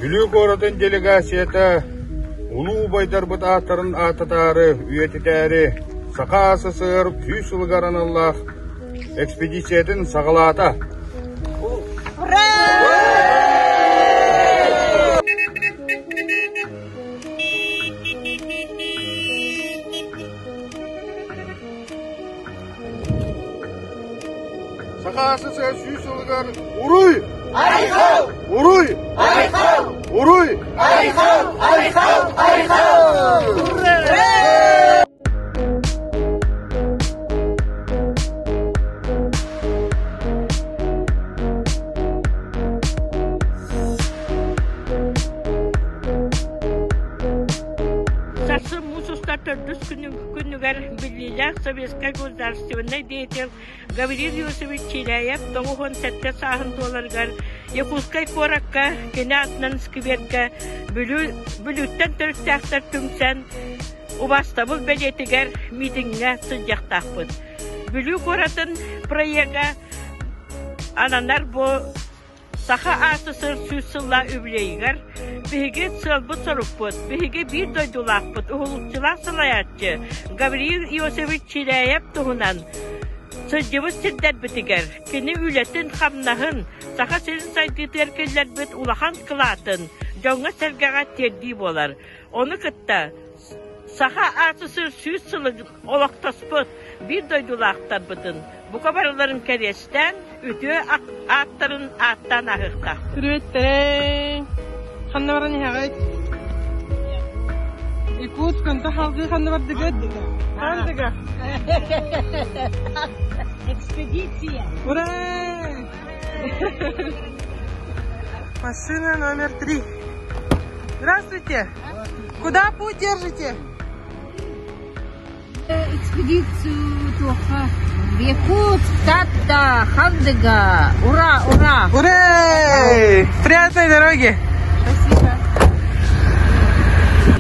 Бүлүү городун делегацията улуу байдарбыт аттарын ататары, үйетитәри, сақа асысыр, күйс ылғаран Аллах экспедициядын сағалата. Сақа асысыр, күйс ылғар, уруй! Арихау! Уруй! Арихау! Уруй! Арихау! Арихау! Арихау! Сасы мусуста төрдүс күнүгер билилер Советское государственный деятель Гавриил Иосифович Чиряев тоңухон сетте сахын долларгар Якутской коракка кенатнан скверка бүлүттен төрттәхтер түмсән убастабыл белетигер митингә сыдяктакпыт. Бүлү коратын проекта ананар бу саха асысыр сүсылла үблейгер биге сылбы соруппыт, биге бир дойдулакпыт, ухулукчылар сылаятчы Гавриил Иосифович Чиряев туһунан Сыдjыбы сиддәт битигер, кини үлетін хамнахын, саха сезін сайтытыр келлер бит улахан кылатын, жоңа сәргәға терди болар. Оны кытта, саха асысыр сүз сылы олақтаспыт, bir дойдулақтар бітін. Бұқа барыларын кәрестен, үті аттарын аттан ағықта. Күреттен, қанна баран еғайт? Икут күнті халғы қанна бар дегет? Қандыға? Экспедиция. Ура! Машина номер 3. Здравствуйте. Куда путь держите? Экспедицию Тоха. Якутск, Тата, Хандыга. Ура, ура! Ура! Приятной дороги! Спасибо.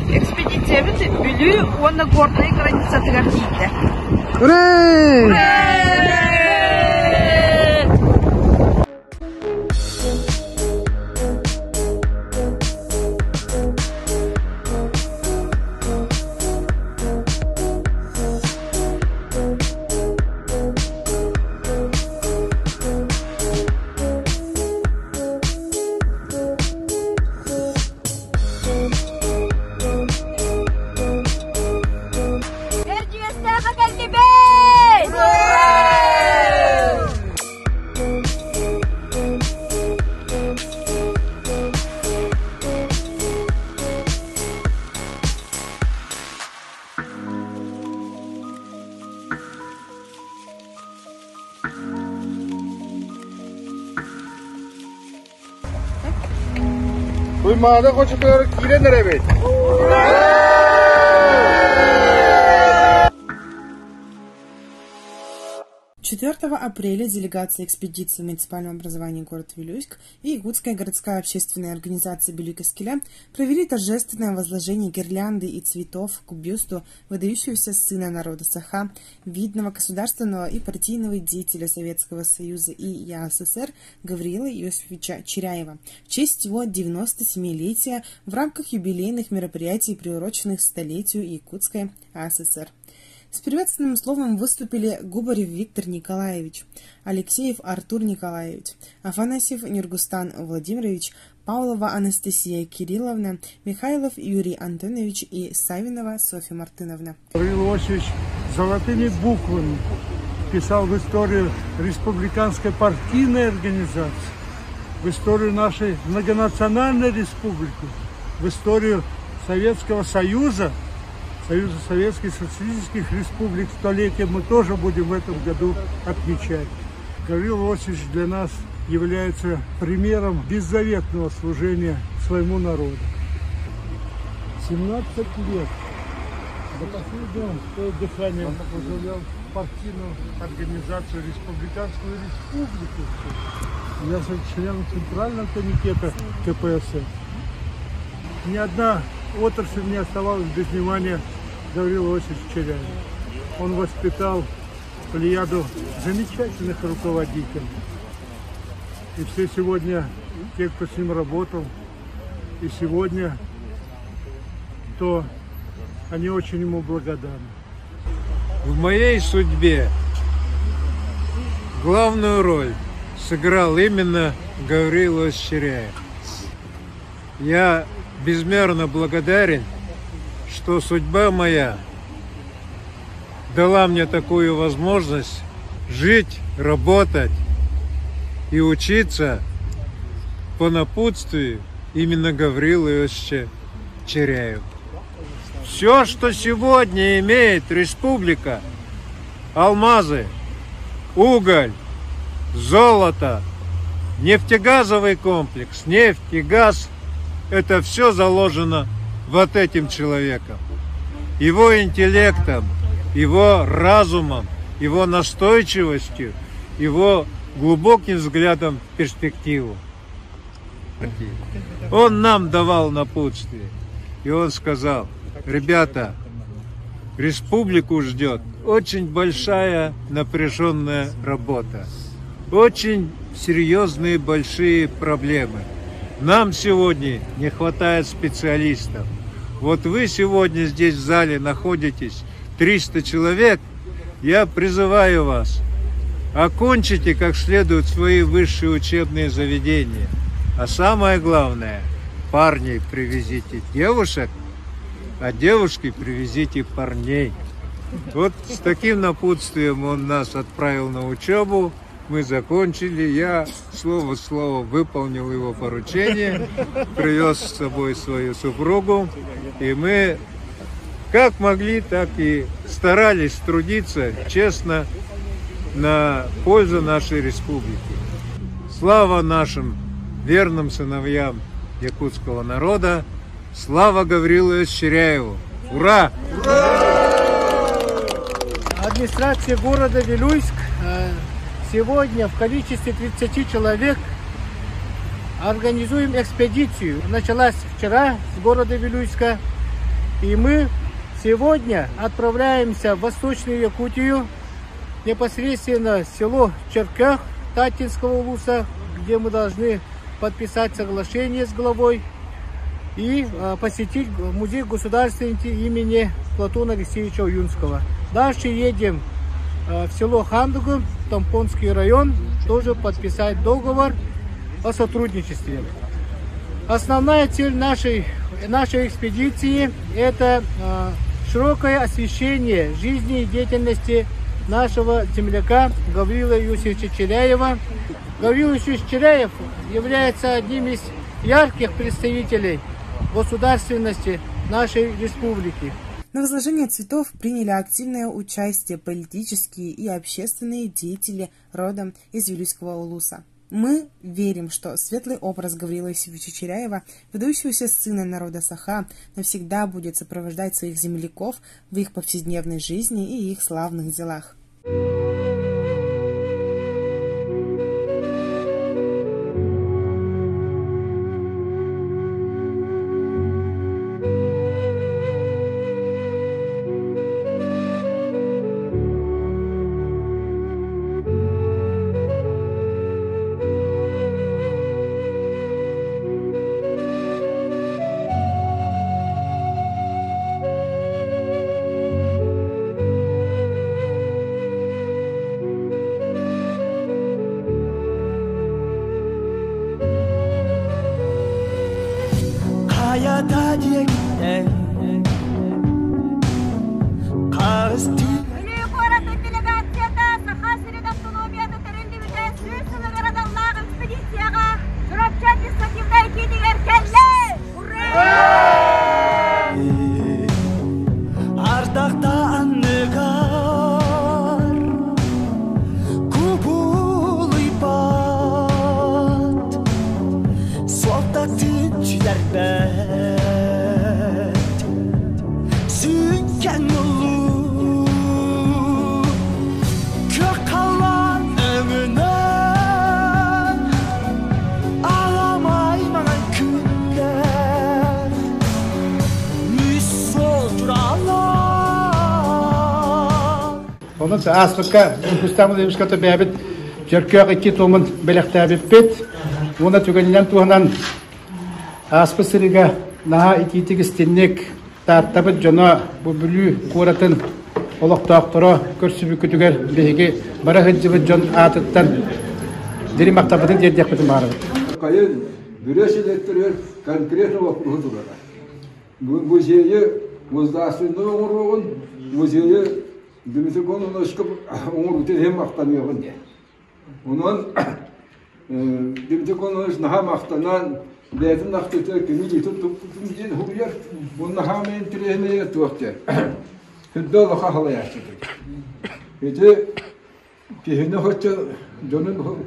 Экспедиция бит бүлү оны горный граница тигәртиде. Ура! Ура! Дуймада қочықлары киленер әбет. 4 апреля делегация экспедиции муниципального образования город Вилюйск и Якутская городская общественная организация Белюйка-Скеля провели торжественное возложение гирлянды и цветов к бюсту выдающегося сына народа Саха, видного государственного и партийного деятеля Советского Союза и ЯССР Гавриила Иосифовича Чиряева в честь его 97-летия в рамках юбилейных мероприятий, приуроченных столетию Якутской АССР. С приветственным словом выступили Губарев Виктор Николаевич, Алексеев Артур Николаевич, Афанасьев Нюргустан Владимирович, Павлова Анастасия Кирилловна, Михайлов Юрий Антонович и Савинова Софья Мартыновна. Гавриил Иосифович золотыми буквами писал в историю республиканской партийной организации, в историю нашей многонациональной республики, в историю Советского Союза, Союза Советских Социалистических Республик. Столетие мы тоже будем в этом году отмечать. Гавриил Иосифович для нас является примером беззаветного служения своему народу. 17 лет до последнего дыхания возглавлял партийную организацию Республиканскую Республику. Я член Центрального комитета КПСС. Ни одна отрасль не оставалась без внимания Гавриила Иосифовича Чиряева. Он воспитал плеяду замечательных руководителей. И все сегодня, те, кто с ним работал, и сегодня, то они очень ему благодарны. В моей судьбе главную роль сыграл именно Гаврил Черяев. Я безмерно благодарен, что судьба моя дала мне такую возможность жить, работать и учиться по напутствию именно Гаврила Иосифовича Черяева. Все, что сегодня имеет республика, алмазы, уголь, золото, нефтегазовый комплекс, нефть и газ, это все заложено вот этим человеком. Его интеллектом, его разумом, его настойчивостью, его глубоким взглядом в перспективу. Он нам давал напутствие, и он сказал: ребята, республику ждет очень большая напряженная работа, очень серьезные большие проблемы. Нам сегодня не хватает специалистов. Вот вы сегодня здесь в зале находитесь, 300 человек. Я призываю вас, окончите как следует свои высшие учебные заведения. А самое главное, парней привезите девушек, а девушки привезите парней. Вот с таким напутствием он нас отправил на учебу. Мы закончили, я слово в слово выполнил его поручение, привез с собой свою супругу, и мы как могли, так и старались трудиться честно на пользу нашей республики. Слава нашим верным сыновьям якутского народа, слава Гаврилу Черяеву! Ура! Администрация города Вилюйск сегодня в количестве 30 человек организуем экспедицию. Началась вчера с города Вилюйска, и мы сегодня отправляемся в Восточную Якутию, непосредственно в село Черках Татинского улуса, где мы должны подписать соглашение с главой и посетить музей государственности имени Платона Алексеевича Уюнского. Дальше едем в село Хандугу, Тампонский район, тоже подписать договор о сотрудничестве. Основная цель нашей экспедиции – это широкое освещение жизни и деятельности нашего земляка Гаврила Иосифовича Черяева. Гаврил Иосифович Черяев является одним из ярких представителей государственности нашей республики. На возложение цветов приняли активное участие политические и общественные деятели родом из Вилюйского улуса. Мы верим, что светлый образ Гаврила Иосифовича Черяева, выдающегося сына народа Саха, навсегда будет сопровождать своих земляков в их повседневной жизни и их славных делах. Аспыка Густам Левската бәбит Черкега китомын белектәбит бит. Уна түгәннән туганан Аспысырыга наха ититигистинник тааттабыт жона бубулю куратын олоқтоқтыро көрсүбү күтүгер беги бара хыджыбыт жон атыттан дери мактабытын жердекпитин бары. Кайын бүрешелеттер конкретно вопросы турара. Музейе воздастойный оңорогон, музейе Дмитрий Ошков оңорутен hem мактанмаган де. Онан Дмитрий Ошков наха мактанан бетин нактыты күнү жетип туптун хугуяр. Бунна хамен тирехне туакте. Хүддө хахалаячты. Эти кихине хоча жонун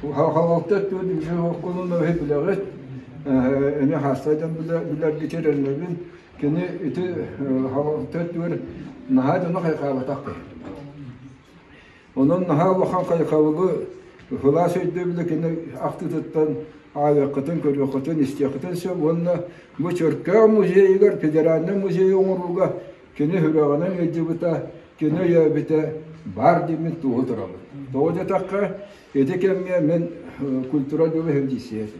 хахалакта төдү жоконун хеплегет эне хастадан билер гетерелерин кене эти хахалакта төр нахадын хайкабатак. Онун наха вахан кайкабы хулас өйдөбүлө кене актыттан авакытын көрөкөтөн истиякытын сө онна бу чөркө музейгер федеральный музей оңоруга кене хүрөгөнөн эжибита кене ябита бар демен туутурабы. Тоожа такка эдекемге мен культура жолу хевдисиет.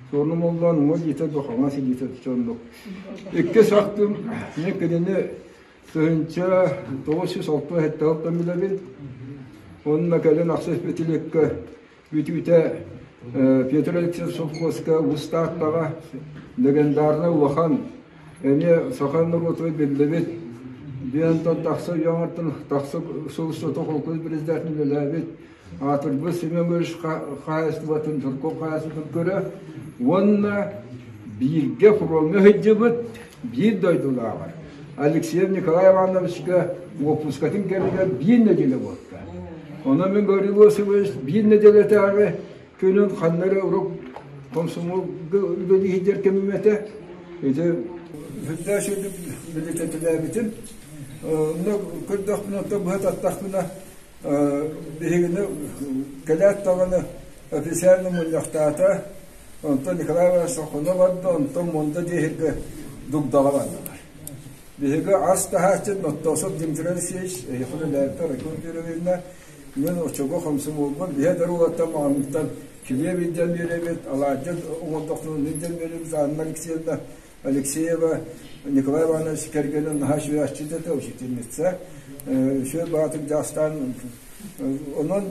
Сорну молдан модита дохаңа сидита чондук. Экке сактым мен кене сөнчө 960 хектардан билебин. Онна келен аксес бетилекке бүтүтө Петр Алексеевич Совхозка устаттага легендарный улахан эне саханны отой билебит. Биантан таксы яңартын таксы солусто тохолкөз президентин билебит. Атыр бу семемөш хайстыбатын турко хайстыбын көрө. Онна бирге фуролме хеджибит бир дойдулар. Алексей Николаевичке опускатын келген бир неделе болду. Ona men görüyorsunuz bir nedele tane köyün hanları Avrupa komşumu böyle hider kemimete işte hüdda şöyle milletler bitin onu kırdıkına da bu hatta takına birine kalat tavana ofiserle mullahtata ondan Nikolay Sokhona vardı ondan monda diye dugdağa vardılar. Birine asla haçın notasop dimtirelsiz yapılan tariklerinde men oçogo hamsım olman bir darulatta mağamdan kiliye bilden veremet alacak oğuldukluğun bilden veremiz Anna Alexeyeva Nikolay Ivanoviç Kergen'in haş ve aşçıda da uçitilmişse şöyle batık dastan onun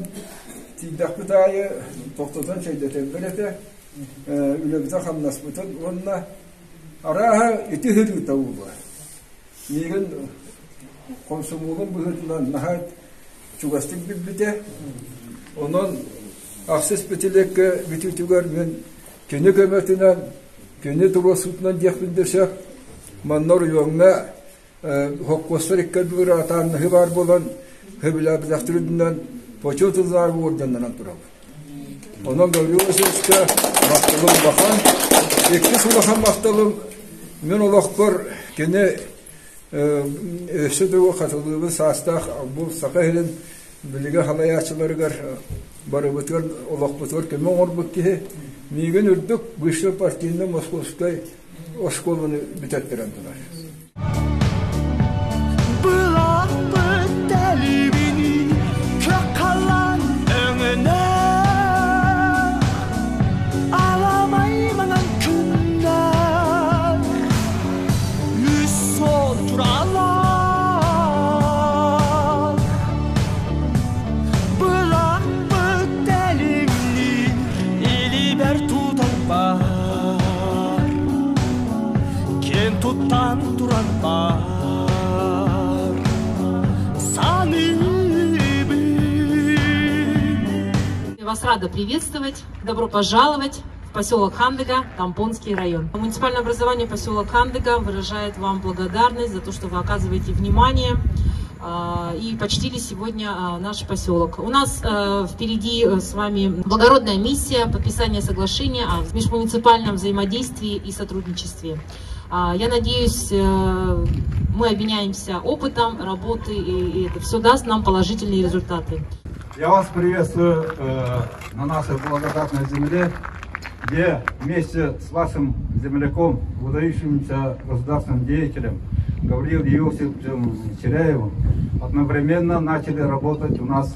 tidaklı dayı toktatan şeyde tembelete ülebide hamnasmıtın onunla araha eti hırı tavuğu var. Niğin komşumluğun bu hırından nahat Çugastik biblite, onun akses bitilekke bitütüger men kene kömetinden, kene turasutdan diyekbindeşek, manlar yoğuna hokkoslar ikkadür atan hıvar bolan hıbla bilaktırından poçotuzlar vurdandan anturab. Onun görüyorsunuz ki maktalım bakan, eklis ulakan maktalım men olakbar kene Şöyle katılımız hasta bu sakayın bilgi halayatçılarıgar barı bıtır olak bıtır ki men orbuk ki miğin ürdük bu işler partinin Moskovskay oşkolunu bitettirendiler. Вас рада приветствовать. Добро пожаловать в поселок Хандыга, Тампонский район. Муниципальное образование поселок Хандыга выражает вам благодарность за то, что вы оказываете внимание и почтили сегодня наш поселок. У нас впереди с вами благородная миссия подписания соглашения о межмуниципальном взаимодействии и сотрудничестве. Я надеюсь, мы обменяемся опытом работы, и это все даст нам положительные результаты. Я вас приветствую на нашей благодатной земле, где вместе с вашим земляком, выдающимся государственным деятелем Гавриилом Иосифовичем Теряевым одновременно начали работать у нас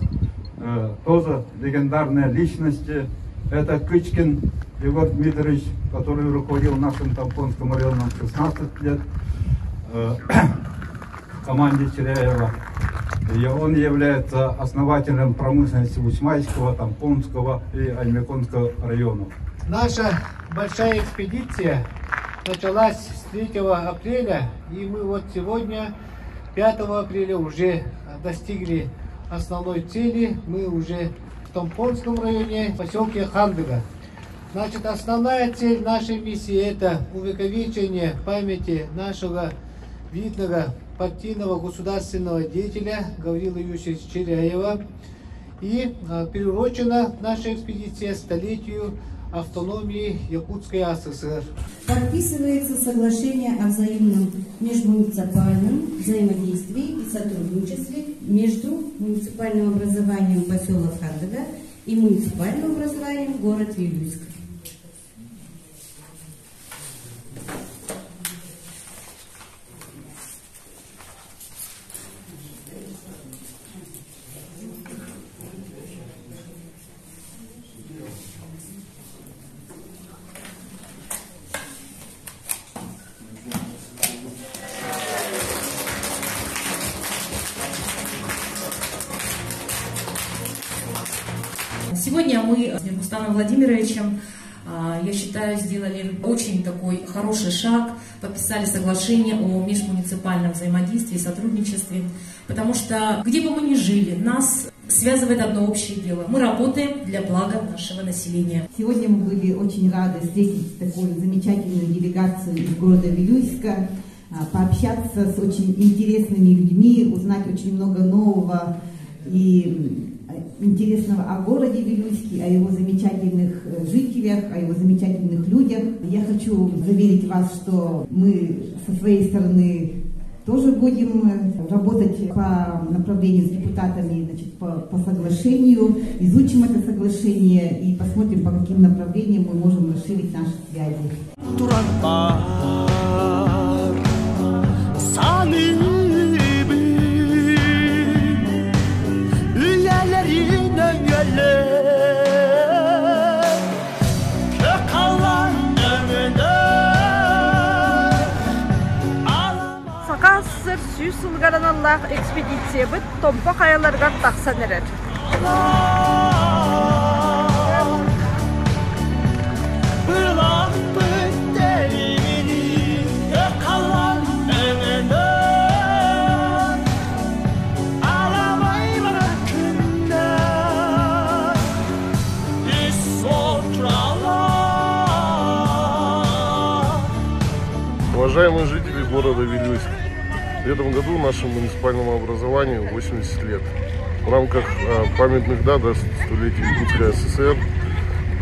тоже легендарные личности. Это Кычкин Егор Дмитриевич, который руководил нашим Тампонским районом 16 лет, в команде Теряева. И он является основателем промышленности Усмайского, Тампонского и Альмеконского районов. Наша большая экспедиция началась с 3 апреля, и мы вот сегодня, 5 апреля, уже достигли основной цели. Мы уже в Тампонском районе, в поселке Хандыга. Значит, основная цель нашей миссии – это увековечение памяти нашего видного партийного государственного деятеля Гаврила Юрьевича Теряева. И приурочена наша экспедиция столетию автономии Якутской АССР. Подписывается соглашение о взаимном межмуниципальном взаимодействии и сотрудничестве между муниципальным образованием поселок Хандыга и муниципальным образованием город Вилюйск. Сегодня мы с Рустамом Владимировичем, я считаю, сделали очень такой хороший шаг, подписали соглашение о межмуниципальном взаимодействии и сотрудничестве, потому что где бы мы ни жили, нас связывает одно общее дело. Мы работаем для блага нашего населения. Сегодня мы были очень рады встретить такую замечательную делегацию из города Вилюйска, пообщаться с очень интересными людьми, узнать очень много нового и интересного о городе Вилюйске, о его замечательных жителях, о его замечательных людях. Я хочу заверить вас, что мы со своей стороны тоже будем работать по направлению с депутатами, значит, по соглашению, изучим это соглашение и посмотрим, по каким направлениям мы можем расширить наши связи. Сақасыр сүй сылғаран Аллах экспедиция бұд томпа қаяларға тақсан әрер. Уважаемые жители города Вилюйск, в этом году нашему муниципальному образованию 80 лет. В рамках памятных дат столетия Якутской ССР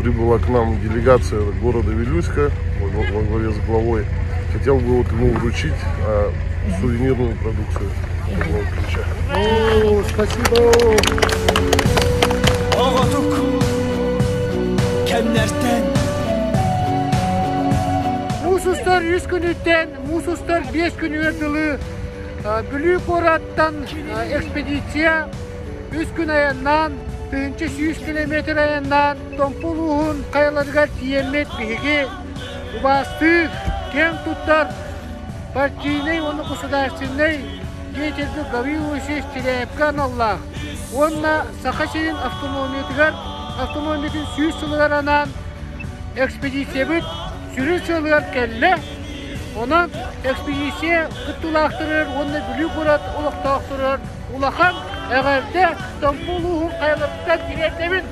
прибыла к нам делегация города Вилюйска во главе с главой. Хотел бы вот ему вручить сувенирную продукцию. Спасибо! Мусустар 100 күн өттен, мусустар 5 күн өрділі, бүлік ораттан экспедиция 3 күн аяннан, 100 километр аяннан, Томпулуғын қайладығар тиеммет бігі, убасты, кен туттар, партийный, оны государственный, деятельді Гаврила Юрьевича Теряевкан Аллах. Онна Сақашерин автономиятын сүйіс сылғаранан экспедиция бүт, сүрін сылғар кәлі, онан экспедиция күттулақтырыр, онны бүлік ұрат, ұлықтақтырыр, ұлақан әғәрді Томпулуғын қайладығар тиеммет